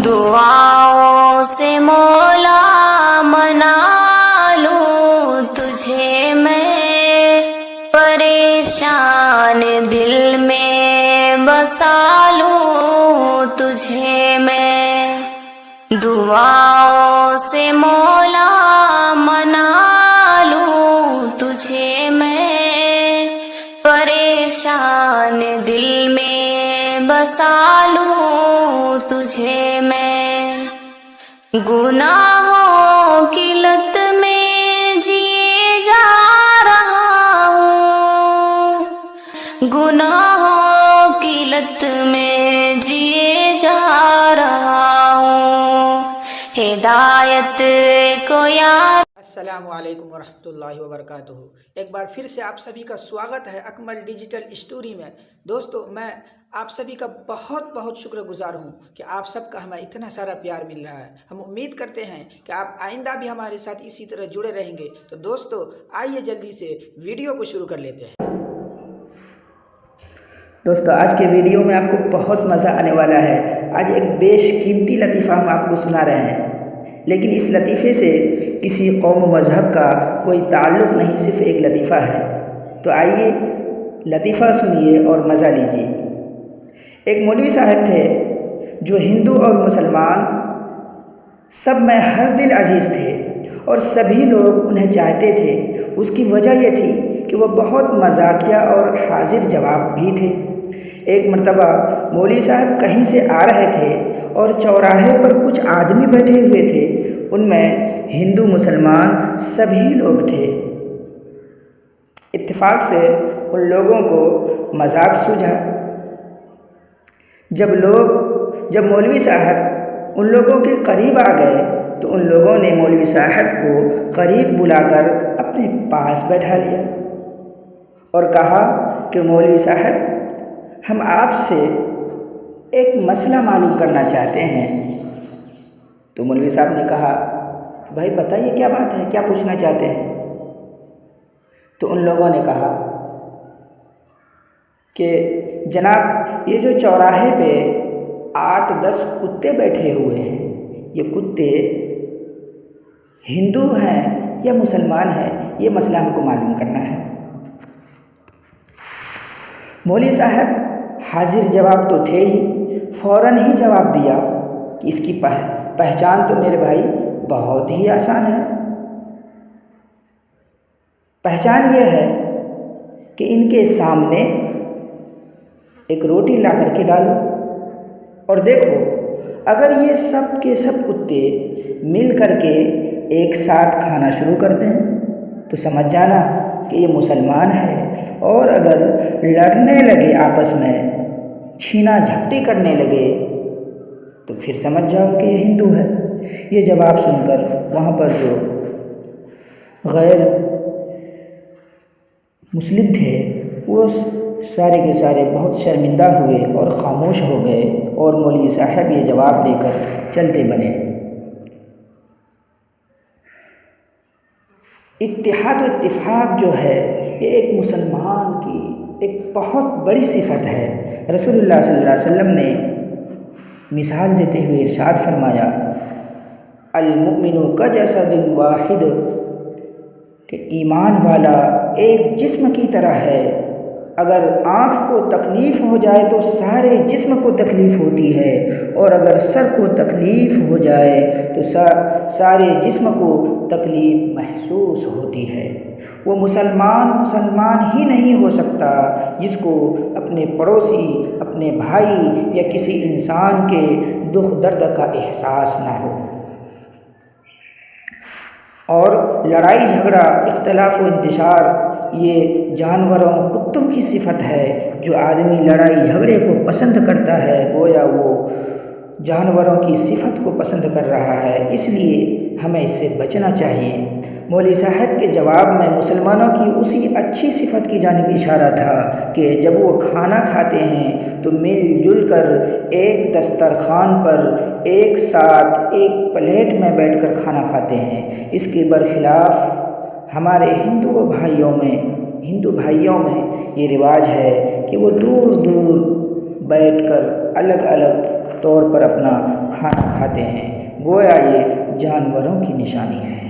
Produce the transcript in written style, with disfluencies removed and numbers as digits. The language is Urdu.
دعاؤں سے مولا منا لوں تجھے میں، پریشان دل میں بسا لوں تجھے میں، دعاؤں سے مولا منا لوں تجھے میں، پریشان دل میں بسا لوں تجھے میں، گناہوں کی لت میں جیے جا رہا ہوں، گناہوں کی لت میں جیے جا رہا ہوں، ہدایت کو یاد۔ السلام علیکم ورحمۃ اللہ وبرکاتہ۔ ایک بار پھر سے آپ سبھی کا سواگت ہے اکمل ڈیجیٹل اسٹوری میں۔ دوستو، میں آپ سبھی کا بہت بہت شکر گزار ہوں کہ آپ سب کا ہمیں اتنا سارا پیار مل رہا ہے۔ ہم امید کرتے ہیں کہ آپ آئندہ بھی ہمارے ساتھ اسی طرح جڑے رہیں گے۔ تو دوستو، آئیے جلدی سے ویڈیو کو شروع کر لیتے ہیں۔ دوستو، آج کے ویڈیو میں آپ کو بہت مزہ آنے والا ہے۔ آج ایک بیش قیمتی لطیفہ ہم آپ کو سنا رہے ہیں، لیکن اس لطیفے سے کسی قوم و مذہب کا کوئی تعلق نہیں، صرف ایک لطیفہ ہے۔ تو آئیے لطیفہ سنیے اور مزہ لیجیے۔ ایک مولوی صاحب تھے جو ہندو اور مسلمان سب میں ہر دل عزیز تھے، اور سبھی لوگ انہیں چاہتے تھے۔ اس کی وجہ یہ تھی کہ وہ بہت مزاحیہ اور حاضر جواب بھی تھے۔ ایک مرتبہ مولوی صاحب کہیں سے آ رہے تھے اور چوراہے پر کچھ آدمی بیٹھے ہوئے تھے۔ ان میں ہندو مسلمان سبھی لوگ تھے۔ اتفاق سے ان لوگوں کو مذاق سوجھا۔ جب مولوی صاحب ان لوگوں کے قریب آ گئے تو ان لوگوں نے مولوی صاحب کو قریب بلا کر اپنے پاس بیٹھا لیا اور کہا کہ مولوی صاحب، ہم آپ سے ایک مسئلہ معلوم کرنا چاہتے ہیں۔ تو مولوی صاحب نے کہا، بھائی بتائیے کیا بات ہے، کیا پوچھنا چاہتے ہیں؟ تو ان لوگوں نے کہا کہ جناب، یہ جو چوراہے پہ 8-10 کتے بیٹھے ہوئے ہیں، یہ کتے ہندو ہیں یا مسلمان ہیں؟ یہ مسئلہ ہم کو معلوم کرنا ہے۔ مولوی صاحب حاضر جواب تو تھے ہی، فوراً ہی جواب دیا کہ اس کی پہچان تو میرے بھائی بہت ہی آسان ہے۔ پہچان یہ ہے کہ ان کے سامنے ایک روٹی لا کر کے ڈالو، اور دیکھو اگر یہ سب کے سب کتے مل کر کے ایک ساتھ کھانا شروع کر دیں تو سمجھ جانا کہ یہ مسلمان ہے، اور اگر لڑنے لگے آپس میں، چھینا جھپٹی کرنے لگے تو پھر سمجھ جاؤ کہ یہ ہندو ہے۔ یہ جواب سن کر وہاں پر جو غیر مسلم تھے وہ سارے کے سارے بہت شرمندہ ہوئے اور خاموش ہو گئے، اور مولوی صاحب یہ جواب دے کر چلتے بنے۔ اتحاد و اتفاق جو ہے، یہ ایک مسلمان کی ایک بہت بڑی صفت ہے۔ رسول اللہ صلی اللہ علیہ وسلم نے مثال دیتے ہوئے ارشاد فرمایا، المؤمن کجسد واحد، کہ ایمان والا ایک جسم کی طرح ہے۔ اگر آنکھ کو تکلیف ہو جائے تو سارے جسم کو تکلیف ہوتی ہے، اور اگر سر کو تکلیف ہو جائے تو سارے جسم کو تکلیف محسوس ہوتی ہے۔ وہ مسلمان ہی نہیں ہو سکتا جس کو اپنے پڑوسی، اپنے بھائی یا کسی انسان کے دکھ درد کا احساس نہ ہو۔ اور لڑائی جھگڑا، اختلاف و انتشار، یہ جانوروں کتوں کی صفت ہے۔ جو آدمی لڑائی جھگڑے کو پسند کرتا ہے گویا وہ جانوروں کی صفت کو پسند کر رہا ہے، اس لیے ہمیں اس سے بچنا چاہیے۔ مولوی صاحب کے جواب میں مسلمانوں کی اسی اچھی صفت کی جانب اشارہ تھا کہ جب وہ کھانا کھاتے ہیں تو مل جل کر ایک دسترخوان پر ایک ساتھ ایک پلیٹ میں بیٹھ کر کھانا کھاتے ہیں۔ اس کے برخلاف ہمارے ہندو بھائیوں میں یہ رواج ہے کہ وہ دور دور بیٹھ کر الگ الگ طور پر اپنا کھانا کھاتے ہیں، گویا یہ جانوروں کی نشانی ہے۔